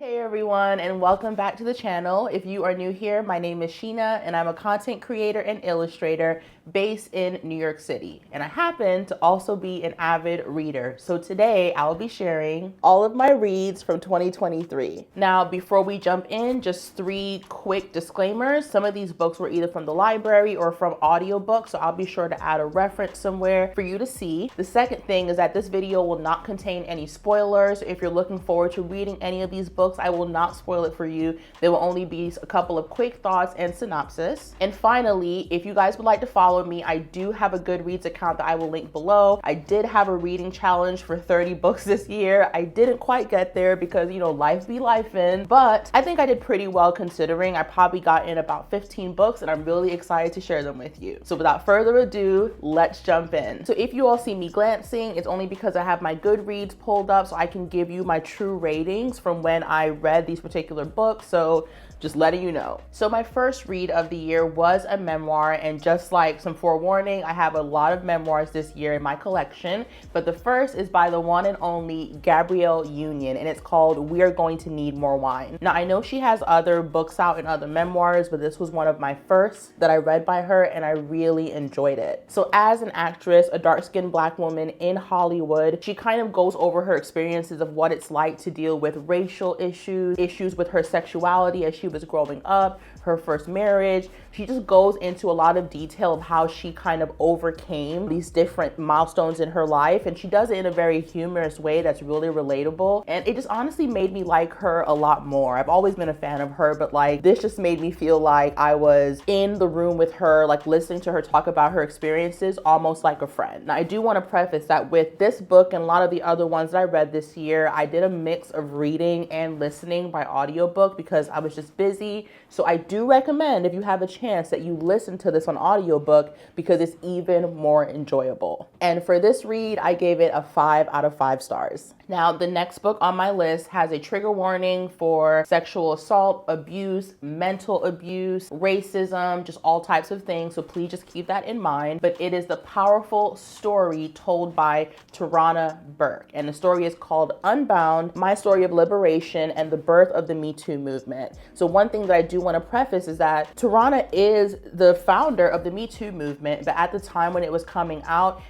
Hey everyone, and welcome back to the channel. If you are new here, my name is Sheena and I'm a content creator and illustrator based in New York City. And I happen to also be an avid reader. So today I'll be sharing all of my reads from 2023. Now, before we jump in, just 3 quick disclaimers. Some of these books were either from the library or from audiobooks, so I'll be sure to add a reference somewhere for you to see. The second thing is that this video will not contain any spoilers. If you're looking forward to reading any of these books, I will not spoil it for you. There will only be a couple of quick thoughts and synopsis. And finally, if you guys would like to follow me, I do have a Goodreads account that I will link below. I did have a reading challenge for 30 books this year. I didn't quite get there because, life be lifing, but I think I did pretty well considering. I probably got in about 15 books and I'm really excited to share them with you. So without further ado, let's jump in. So if you all see me glancing, it's only because I have my Goodreads pulled up so I can give you my true ratings from when I read these particular books. So just letting you know. So my first read of the year was a memoir, and just like some forewarning, I have a lot of memoirs this year in my collection, but the first is by the one and only Gabrielle Union, and it's called We're Going to Need More Wine. Now, I know she has other books out and other memoirs, but this was one of my first that I read by her, and I really enjoyed it. So as an actress, a dark-skinned Black woman in Hollywood, she kind of goes over her experiences of what it's like to deal with racial issues with her sexuality as she was growing up, her first marriage. She just goes into a lot of detail of how she kind of overcame these different milestones in her life, and she does it in a very humorous way that's really relatable, and it just honestly made me like her a lot more. I've always been a fan of her, but this just made me feel like I was in the room with her, listening to her talk about her experiences almost like a friend. Now, I do want to preface that with this book and a lot of the other ones that I read this year, I did a mix of reading and listening by audiobook because I was just busy. So I do recommend, if you have a chance, that you listen to this on audiobook because it's even more enjoyable. And for this read, I gave it a 5 out of 5 stars. Now, the next book on my list has a trigger warning for sexual assault, abuse, mental abuse, racism, just all types of things. So please just keep that in mind. But it is the powerful story told by Tarana Burke. And the story is called Unbound, My Story of Liberation and the Birth of the Me Too Movement. So one thing that I do want to preface is that Tarana is the founder of the Me Too movement, but at the time when it was coming out,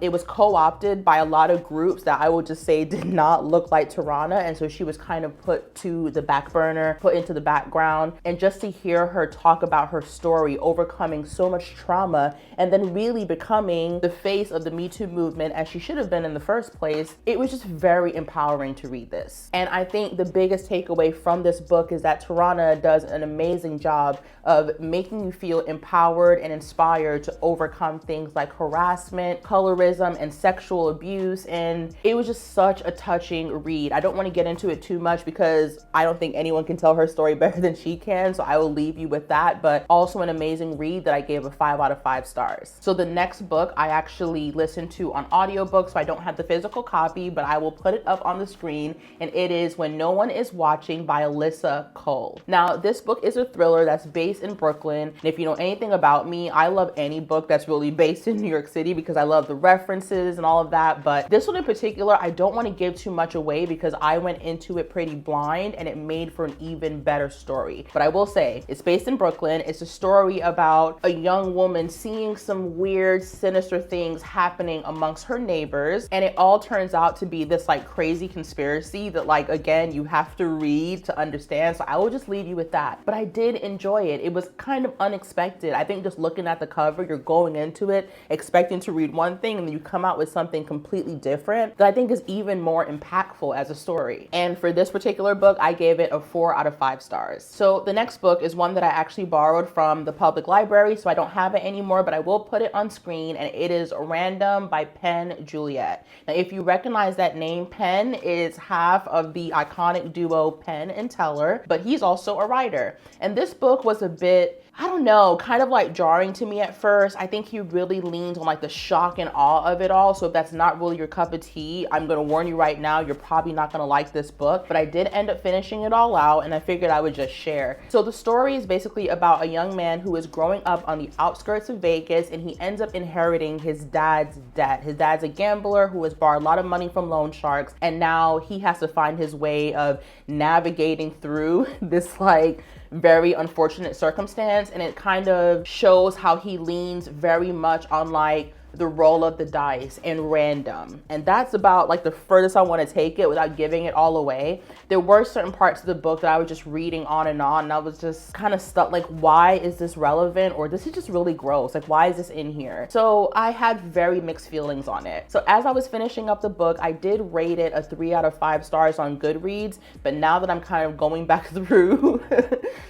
it was co-opted by a lot of groups that I will just say did not look like Tarana, and so she was kind of put to the back burner, put into the background. And just to hear her talk about her story, overcoming so much trauma, and then really becoming the face of the Me Too movement as she should have been in the first place, it was just very empowering to read this. And I think the biggest takeaway from this book is that Tarana does an amazing job of making you feel empowered and inspired to overcome things like harassment, colorism, and sexual abuse. And it was just such a touching read. I don't want to get into it too much because I don't think anyone can tell her story better than she can, so I will leave you with that, but also an amazing read that I gave a 5 out of 5 stars. So the next book I actually listened to on audiobook, so I don't have the physical copy, but I will put it up on the screen, and it is When No One Is Watching by Alyssa Cole. Now, this book is a thriller that's based in Brooklyn, and if you know anything about me, I love any book that's really based in New York City because I love the references and all of that. But this one in particular, I don't want to give too much away because I went into it pretty blind and it made for an even better story. But I will say it's based in Brooklyn. It's a story about a young woman seeing some weird, sinister things happening amongst her neighbors, and it all turns out to be this crazy conspiracy that again, you have to read to understand. So I will just leave you with that. But I did enjoy it. It was kind of unexpected. I think just looking at the cover, you're going into it expecting to read one thing and then you come out with something completely different that I think is even more impactful as a story. And for this particular book, I gave it a 4 out of 5 stars. So the next book is one that I actually borrowed from the public library, so I don't have it anymore, but I will put it on screen, and it is Random by Penn Juliet. Now, if you recognize that name, Penn is half of the iconic duo Penn and Teller, but he's also a writer. And this book was a bit I don't know, kind of like jarring to me at first. I think he really leans on like the shock and awe of it all. So if that's not really your cup of tea, I'm gonna warn you right now, you're probably not gonna like this book. But I did end up finishing it all out, and I figured I would just share. So the story is basically about a young man who is growing up on the outskirts of Vegas, and he ends up inheriting his dad's debt. His dad's a gambler who has borrowed a lot of money from loan sharks, and now he has to find his way of navigating through this like very unfortunate circumstance. And it kind of shows how he leans very much on like the roll of the dice and random. And that's about like the furthest I want to take it without giving it all away. There were certain parts of the book that I was just reading on, and I was just kind of stuck like, why is this relevant? Or this is just really gross. Like, why is this in here? So I had very mixed feelings on it. So as I was finishing up the book, I did rate it a 3 out of 5 stars on Goodreads. But now that I'm kind of going back through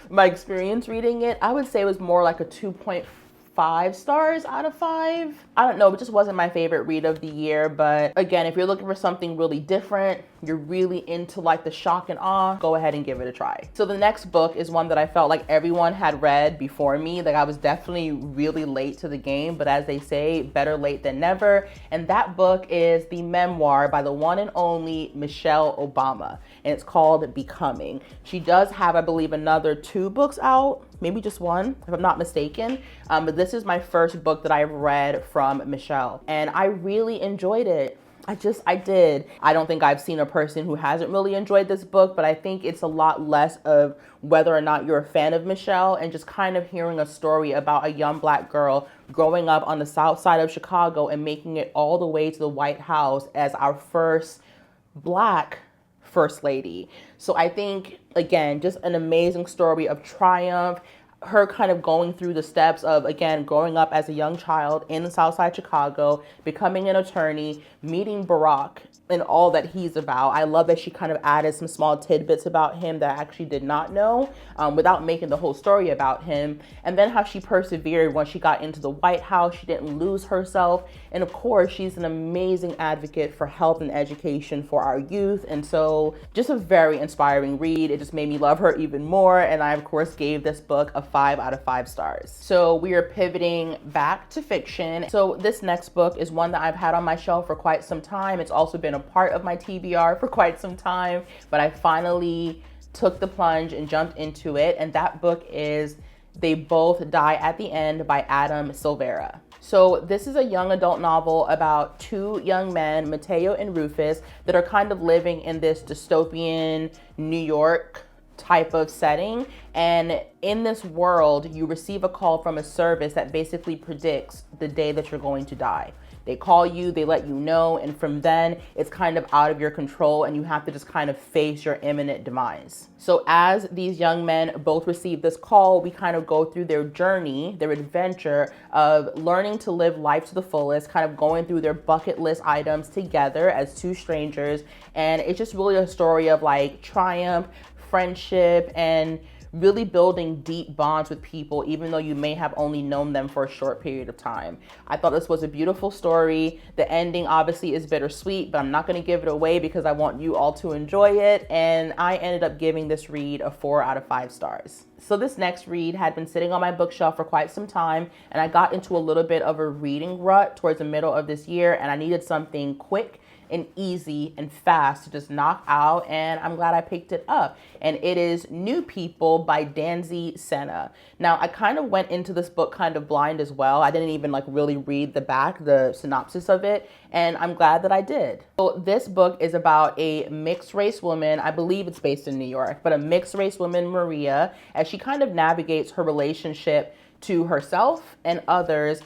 my experience reading it, I would say it was more like a 2.5 stars out of 5. I don't know, it just wasn't my favorite read of the year. But again, if you're looking for something really different, you're really into like the shock and awe, go ahead and give it a try. So the next book is one that I felt like everyone had read before me. Like I was definitely really late to the game, but as they say, better late than never. And that book is The Memoir by the one and only Michelle Obama, and it's called Becoming. She does have, I believe, another 2 books out, maybe just one, if I'm not mistaken. But this is my first book that I've read from Michelle, and I really enjoyed it. I did. I don't think I've seen a person who hasn't really enjoyed this book, but I think it's a lot less of whether or not you're a fan of Michelle and just kind of hearing a story about a young Black girl growing up on the south side of Chicago and making it all the way to the White House as our first Black First Lady. So I think, again, just an amazing story of triumph, her kind of going through the steps of, again, growing up as a young child in Southside Chicago, becoming an attorney, meeting Barack and all that he's about. I love that she kind of added some small tidbits about him that I actually did not know, without making the whole story about him. And then how she persevered when she got into the White House. She didn't lose herself. And of course, she's an amazing advocate for health and education for our youth. And so just a very inspiring read. It just made me love her even more. And I, of course, gave this book a 5 out of 5 stars. So we are pivoting back to fiction. So this next book is one that I've had on my shelf for quite some time. It's also been a part of my TBR for quite some time, but I finally took the plunge and jumped into it. And that book is They Both Die at the End by Adam Silvera. So this is a young adult novel about 2 young men, Mateo and Rufus, that are kind of living in this dystopian New York type of setting. And in this world, you receive a call from a service that basically predicts the day that you're going to die. They call you, they let you know, and from then it's kind of out of your control and you have to just kind of face your imminent demise. So as these young men both receive this call, we kind of go through their journey, their adventure of learning to live life to the fullest, kind of going through their bucket list items together as 2 strangers. And it's just really a story of like triumph, friendship, and really building deep bonds with people, even though you may have only known them for a short period of time. I thought this was a beautiful story. The ending obviously is bittersweet, but I'm not going to give it away because I want you all to enjoy it. And I ended up giving this read a 4 out of 5 stars. So this next read had been sitting on my bookshelf for quite some time, and I got into a little bit of a reading rut towards the middle of this year, and I needed something quick and easy and fast to just knock out, and I'm glad I picked it up. And it is New People by Danzy Senna. Now, I kind of went into this book kind of blind as well. I didn't even like really read the synopsis of it, and I'm glad that I did. So this book is about a mixed race woman. I believe it's based in New York, but a mixed race woman, Maria, as she kind of navigates her relationship to herself and others,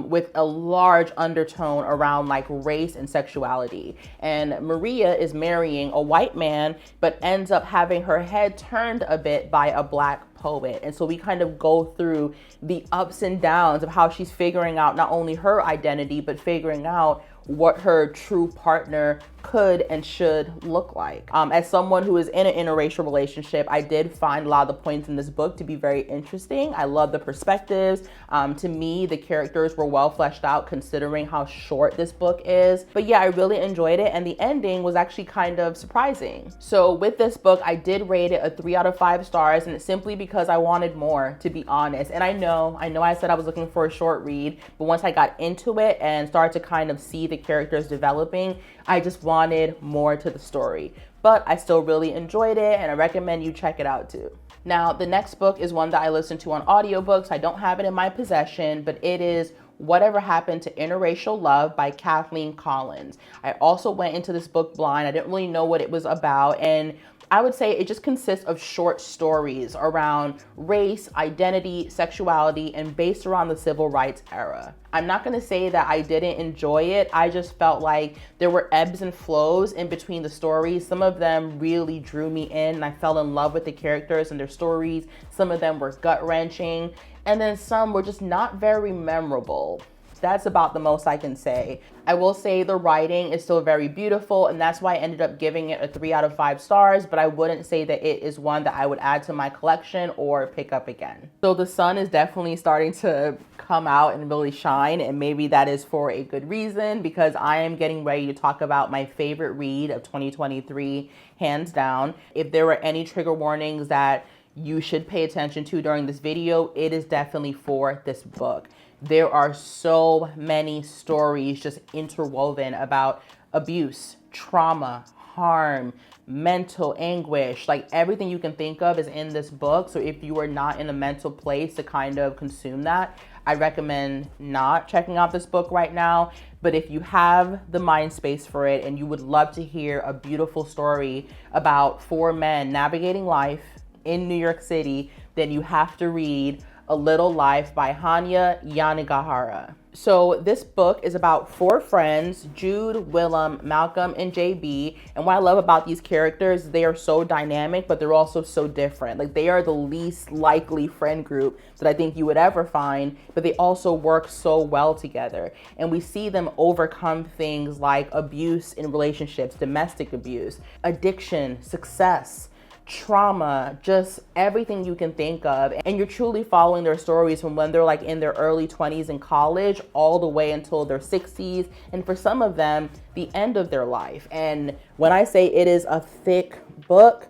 with a large undertone around like race and sexuality. And Maria is marrying a white man, but ends up having her head turned a bit by a Black poet. And so we kind of go through the ups and downs of how she's figuring out not only her identity, but figuring out what her true partner could and should look like. As someone who is in an interracial relationship, I did find a lot of the points in this book to be very interesting. I love the perspectives. To me, the characters were well fleshed out considering how short this book is. But yeah, I really enjoyed it, and the ending was actually kind of surprising. So with this book, I did rate it a 3 out of 5 stars, and it's simply because I wanted more, to be honest. And I know I said I was looking for a short read, but once I got into it and started to kind of see the characters developing, I just wanted more to the story. But I still really enjoyed it, and I recommend you check it out too. Now, the next book is one that I listened to on audiobooks. I don't have it in my possession, but it is Whatever Happened to Interracial Love by Kathleen Collins. I also went into this book blind. I didn't really know what it was about, and I would say it just consists of short stories around race, identity, sexuality, and based around the civil rights era. I'm not gonna say that I didn't enjoy it. I just felt like there were ebbs and flows in between the stories. Some of them really drew me in, and I fell in love with the characters and their stories. Some of them were gut-wrenching, and then some were just not very memorable. That's about the most I can say. I will say the writing is still very beautiful, and that's why I ended up giving it a 3 out of 5 stars, but I wouldn't say that it is one that I would add to my collection or pick up again. So the sun is definitely starting to come out and really shine, and maybe that is for a good reason, because I am getting ready to talk about my favorite read of 2023, hands down. If there were any trigger warnings that you should pay attention to during this video, it is definitely for this book. There are so many stories just interwoven about abuse, trauma, harm, mental anguish. Like everything you can think of is in this book. So if you are not in a mental place to kind of consume that, I recommend not checking out this book right now. But if you have the mind space for it and you would love to hear a beautiful story about 4 men navigating life in New York City, then you have to read A Little Life by Hanya Yanagihara. So this book is about 4 friends, Jude, Willem, Malcolm, and JB. And what I love about these characters, they are so dynamic, but they're also so different. Like they are the least likely friend group that I think you would ever find, but they also work so well together. And we see them overcome things like abuse in relationships, domestic abuse, addiction, success, trauma, just everything you can think of. And you're truly following their stories from when they're like in their early 20s in college all the way until their 60s, and for some of them the end of their life. And when I say it is a thick book,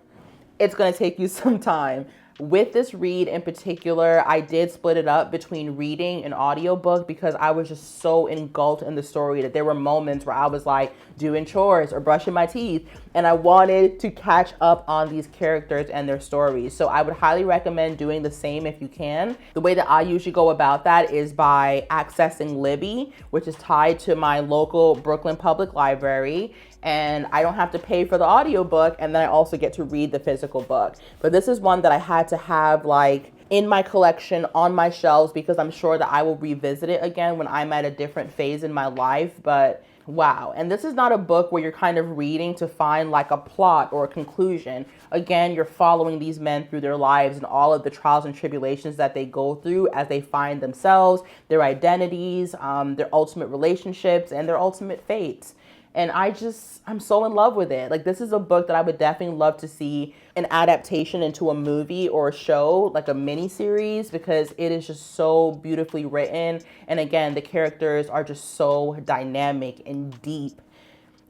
it's going to take you some time. With this read in particular, I did split it up between reading and audiobook because I was just so engulfed in the story that there were moments where I was like doing chores or brushing my teeth, and I wanted to catch up on these characters and their stories. So I would highly recommend doing the same if you can. The way that I usually go about that is by accessing Libby, which is tied to my local Brooklyn Public Library. And I don't have to pay for the audiobook, and then I also get to read the physical book. But this is one that I had to have like in my collection on my shelves because I'm sure that I will revisit it again when I'm at a different phase in my life. But wow. And this is not a book where you're kind of reading to find like a plot or a conclusion. Again, you're following these men through their lives and all of the trials and tribulations that they go through as they find themselves, their identities, their ultimate relationships, and their ultimate fates. And I'm so in love with it. Like this is a book that I would definitely love to see an adaptation into a movie or a show, like a mini series, because it is just so beautifully written. And again, the characters are just so dynamic and deep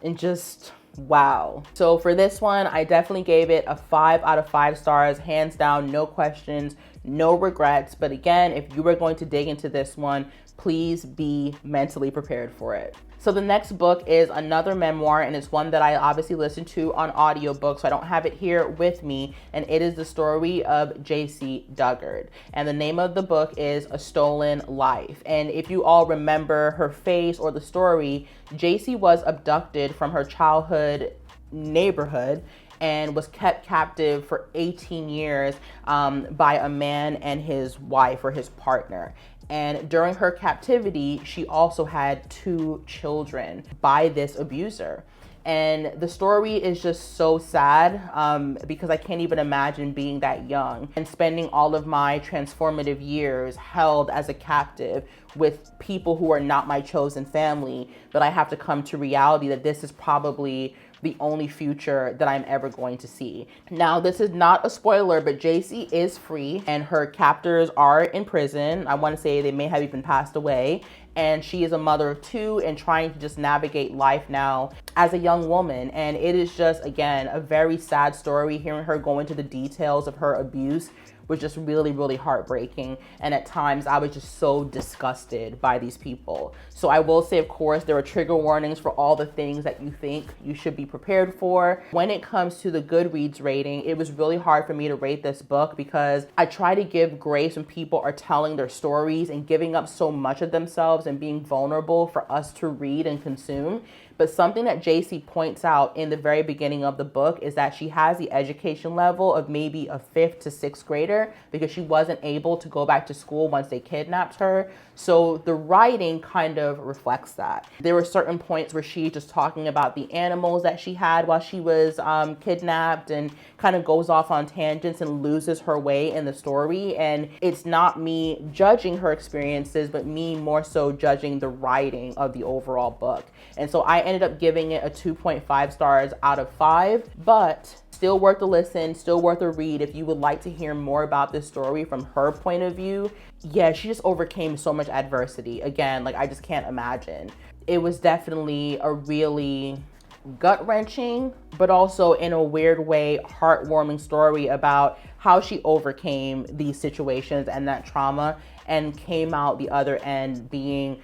and just wow. So for this one, I definitely gave it a 5 out of 5 stars, hands down, no questions, no regrets. But again, if you were going to dig into this one, please be mentally prepared for it. So the next book is another memoir, and it's one that I obviously listened to on audiobook, so I don't have it here with me, and it is the story of J.C. Duggard. And the name of the book is A Stolen Life. And if you all remember her face or the story, J.C. was abducted from her childhood neighborhood and was kept captive for 18 years by a man and his wife or his partner. And during her captivity, she also had 2 children by this abuser. And the story is just so sad because I can't even imagine being that young and spending all of my transformative years held as a captive with people who are not my chosen family. But I have to come to reality that this is probably the only future that I'm ever going to see. Now, this is not a spoiler, but JC is free and her captors are in prison. I want to say they may have even passed away. And she is a mother of two and trying to just navigate life now as a young woman. And it is just, again, a very sad story. Hearing her go into the details of her abuse was just really, really heartbreaking. And at times I was just so disgusted by these people. So I will say, of course, there are trigger warnings for all the things that you think you should be prepared for. When it comes to the Goodreads rating, it was really hard for me to rate this book because I try to give grace when people are telling their stories and giving up so much of themselves and being vulnerable for us to read and consume. But something that JC points out in the very beginning of the book is that she has the education level of maybe a 5th to 6th grader because she wasn't able to go back to school once they kidnapped her. So the writing kind of reflects that. There were certain points where she's just talking about the animals that she had while she was kidnapped and kind of goes off on tangents and loses her way in the story. And it's not me judging her experiences, but me more so judging the writing of the overall book. And so I ended up giving it a 2.5 stars out of 5, but still worth a listen, still worth a read if you would like to hear more about this story from her point of view. Yeah, she just overcame so much adversity. Again, like I just can't imagine. It was definitely a really gut-wrenching, but also in a weird way, heartwarming story about how she overcame these situations and that trauma and came out the other end being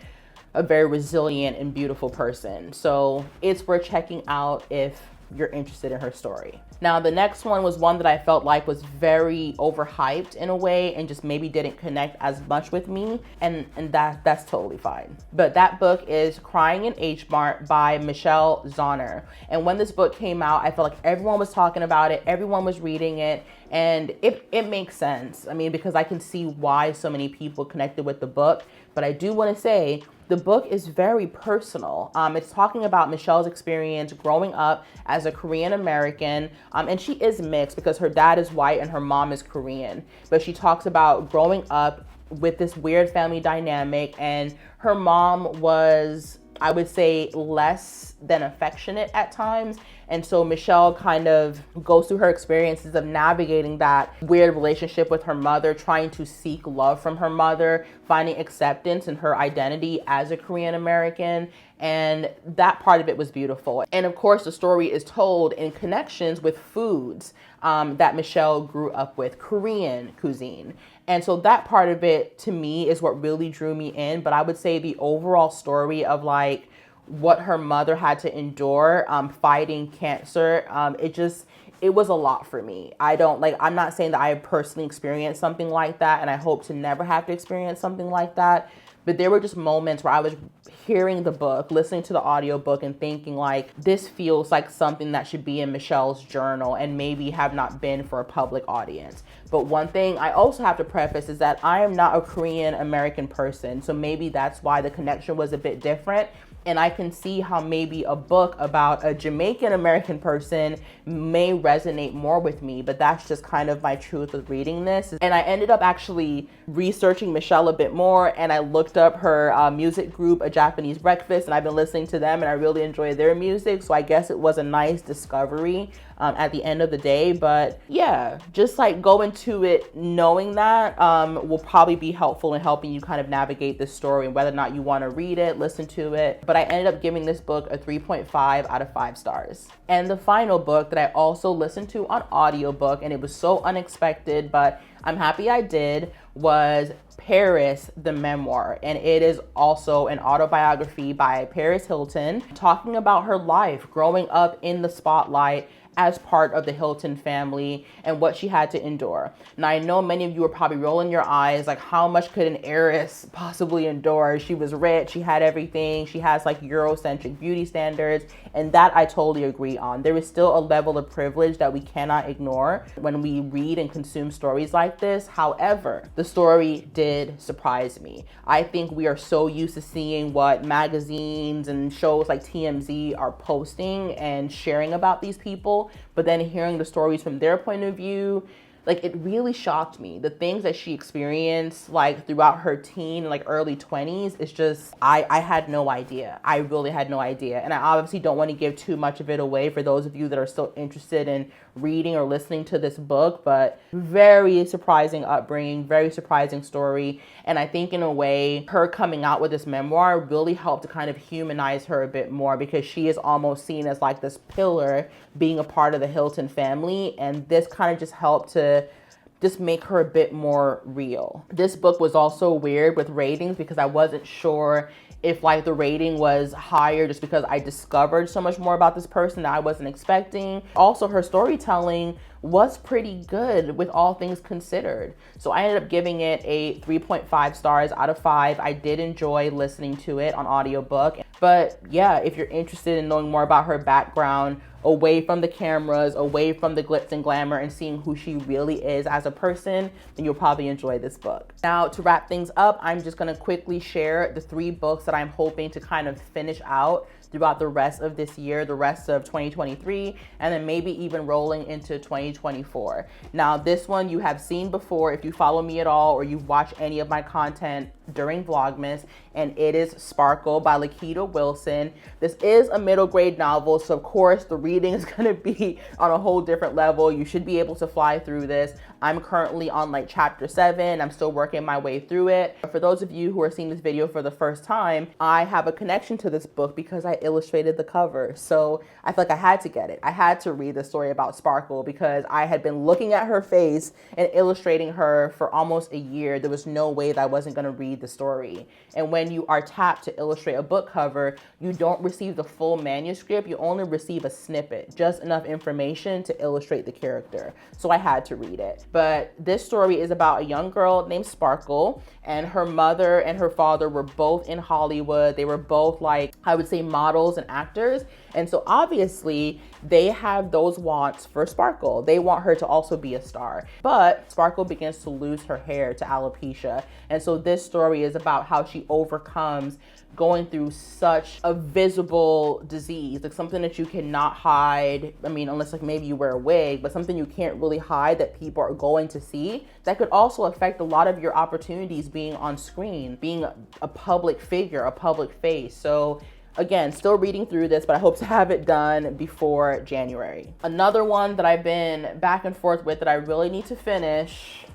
a very resilient and beautiful person. So it's worth checking out if you're interested in her story. Now, the next one was one that I felt like was very overhyped in a way and just maybe didn't connect as much with me, and that's totally fine. But that book is Crying in H Mart by Michelle Zauner. And when this book came out, I felt like everyone was talking about it, everyone was reading it, and it makes sense. I mean, because I can see why so many people connected with the book. But I do want to say, the book is very personal. It's talking about Michelle's experience growing up as a Korean American, and she is mixed because her dad is white and her mom is Korean. But she talks about growing up with this weird family dynamic, and her mom was, I would say, less than affectionate at times. And so Michelle kind of goes through her experiences of navigating that weird relationship with her mother, trying to seek love from her mother, finding acceptance in her identity as a Korean American. And that part of it was beautiful. And of course, the story is told in connections with foods that Michelle grew up with, Korean cuisine. And so that part of it to me is what really drew me in. But I would say the overall story of like what her mother had to endure fighting cancer, it was a lot for me. I'm not saying that I personally experienced something like that, and I hope to never have to experience something like that. But there were just moments where I was hearing the book, listening to the audiobook and thinking like, this feels like something that should be in Michelle's journal and maybe have not been for a public audience. But one thing I also have to preface is that I am not a Korean American person. So maybe that's why the connection was a bit different. And I can see how maybe a book about a Jamaican American person may resonate more with me, but that's just kind of my truth with reading this. And I ended up actually researching Michelle a bit more, and I looked up her music group, A Japanese Breakfast, and I've been listening to them and I really enjoy their music. So I guess it was a nice discovery at the end of the day. But yeah, just like go into it knowing that will probably be helpful in helping you kind of navigate this story and whether or not you want to read it, listen to it. But I ended up giving this book a 3.5 out of 5 stars. And the final book that I also listened to on audiobook, and it was so unexpected, but I'm happy I did, was Paris, the Memoir. And it is also an autobiography by Paris Hilton, talking about her life growing up in the spotlight as part of the Hilton family and what she had to endure. Now, I know many of you are probably rolling your eyes, like, how much could an heiress possibly endure? She was rich, she had everything, she has like Eurocentric beauty standards, and that I totally agree on. There is still a level of privilege that we cannot ignore when we read and consume stories like this. However, the story did surprise me. I think we are so used to seeing what magazines and shows like TMZ are posting and sharing about these people, but then hearing the stories from their point of view, like, it really shocked me. The things that she experienced, like, throughout her teen, like, early 20s, it's just, I had no idea. I really had no idea. And I obviously don't want to give too much of it away for those of you that are still interested in reading or listening to this book, but very surprising upbringing, very surprising story. And I think in a way, her coming out with this memoir really helped to kind of humanize her a bit more, because she is almost seen as like this pillar being a part of the Hilton family. And this kind of just helped to just make her a bit more real. This book was also weird with ratings because I wasn't sure if like the rating was higher just because I discovered so much more about this person that I wasn't expecting. Also, her storytelling was pretty good with all things considered. So I ended up giving it a 3.5 stars out of 5. I did enjoy listening to it on audiobook. But yeah, if you're interested in knowing more about her background, away from the cameras, away from the glitz and glamour, and seeing who she really is as a person, then you'll probably enjoy this book. Now, to wrap things up, I'm just gonna quickly share the 3 books that I'm hoping to kind of finish out throughout the rest of this year, the rest of 2023, and then maybe even rolling into 2024. Now, this one you have seen before if you follow me at all or you watch any of my content during Vlogmas, and it is Sparkle by Lakita Wilson. This is a middle grade novel, so of course the reading is gonna be on a whole different level. You should be able to fly through this. I'm currently on like chapter 7. I'm still working my way through it. For those of you who are seeing this video for the first time, I have a connection to this book because I illustrated the cover. So I feel like I had to get it. I had to read the story about Sparkle because I had been looking at her face and illustrating her for almost a year. There was no way that I wasn't gonna read the story. And when you are tapped to illustrate a book cover, you don't receive the full manuscript. You only receive a snippet, just enough information to illustrate the character. So I had to read it. But this story is about a young girl named Sparkle, and her mother and her father were both in Hollywood. They were both, like, I would say, models and actors. And so obviously they have those wants for Sparkle. They want her to also be a star. But Sparkle begins to lose her hair to alopecia. And so this story is about how she overcomes going through such a visible disease, like something that you cannot hide. I mean, unless like maybe you wear a wig, but something you can't really hide that people are going to see, that could also affect a lot of your opportunities being on screen, being a public figure, a public face. So again, still reading through this, but I hope to have it done before January. Another one that I've been back and forth with that I really need to finish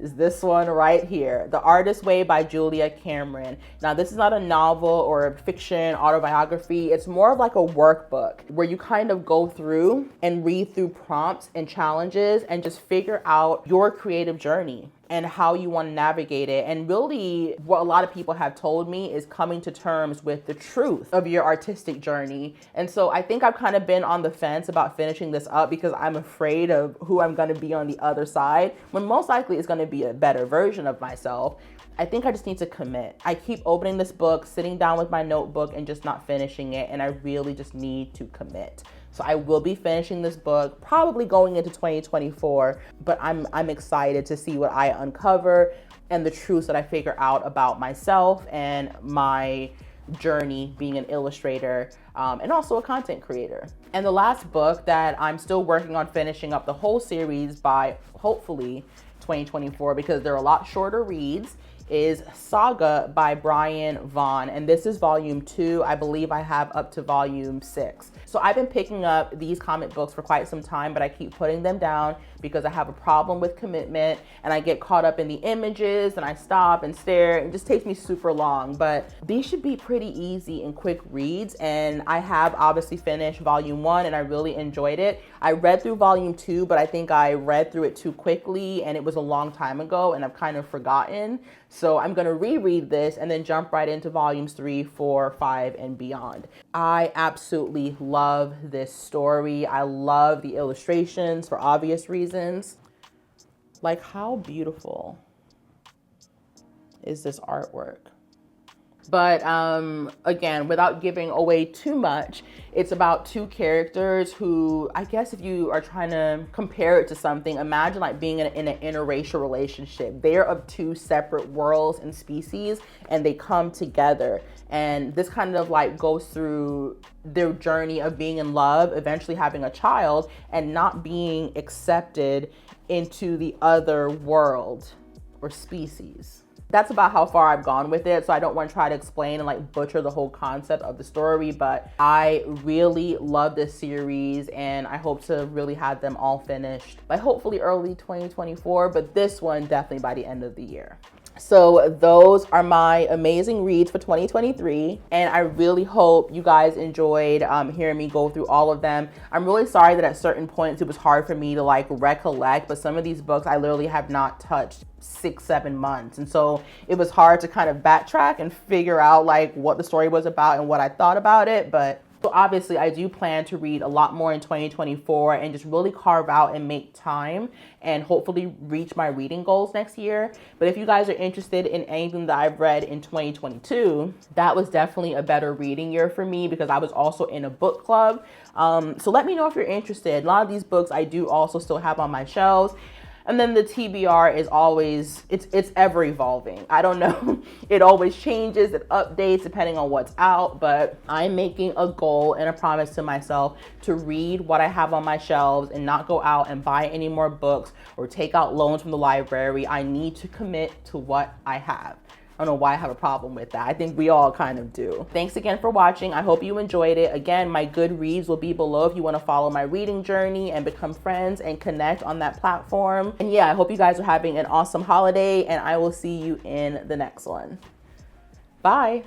is this one right here, The Artist's Way by Julia Cameron. Now, this is not a novel or a fiction autobiography. It's more of like a workbook where you kind of go through and read through prompts and challenges and just figure out your creative journey and how you want to navigate it. And really what a lot of people have told me is coming to terms with the truth of your artistic journey. And so I think I've kind of been on the fence about finishing this up because I'm afraid of who I'm going to be on the other side, when most likely it's going to be a better version of myself. I think I just need to commit. I keep opening this book, sitting down with my notebook and just not finishing it. And I really just need to commit. So I will be finishing this book, probably going into 2024, but I'm excited to see what I uncover and the truths that I figure out about myself and my journey being an illustrator and also a content creator. And the last book that I'm still working on finishing up the whole series by hopefully 2024, because they're a lot shorter reads, is Saga by Brian Vaughn. And this is volume 2. I believe I have up to volume 6. So I've been picking up these comic books for quite some time, but I keep putting them down because I have a problem with commitment and I get caught up in the images and I stop and stare. It just takes me super long, but these should be pretty easy and quick reads. And I have obviously finished volume 1 and I really enjoyed it. I read through volume 2, but I think I read through it too quickly and it was a long time ago and I've kind of forgotten. So I'm going to reread this and then jump right into volumes 3, 4, 5, and beyond. I absolutely love this story. I love the illustrations for obvious reasons. Like, how beautiful is this artwork? But again, without giving away too much, it's about two characters who, I guess if you are trying to compare it to something, imagine like being in an interracial relationship. They're of two separate worlds and species, and they come together. And this kind of like goes through their journey of being in love, eventually having a child, and not being accepted into the other world or species. That's about how far I've gone with it, so I don't want to try to explain and like butcher the whole concept of the story, but I really love this series and I hope to really have them all finished by hopefully early 2024, but this one definitely by the end of the year. So those are my amazing reads for 2023, and I really hope you guys enjoyed hearing me go through all of them. I'm really sorry that at certain points it was hard for me to like recollect, but some of these books I literally have not touched 6-7 months, and so it was hard to kind of backtrack and figure out like what the story was about and what I thought about it. But so obviously I do plan to read a lot more in 2024 and just really carve out and make time and hopefully reach my reading goals next year. But if you guys are interested in anything that I've read in 2022, that was definitely a better reading year for me because I was also in a book club. So let me know if you're interested. A lot of these books I do also still have on my shelves. And then the TBR is always, it's ever evolving. I don't know. It always changes, it updates depending on what's out, but I'm making a goal and a promise to myself to read what I have on my shelves and not go out and buy any more books or take out loans from the library. I need to commit to what I have. I don't know why I have a problem with that. I think we all kind of do. Thanks again for watching. I hope you enjoyed it. Again, my Goodreads will be below if you want to follow my reading journey and become friends and connect on that platform. And yeah, I hope you guys are having an awesome holiday, and I will see you in the next one. Bye.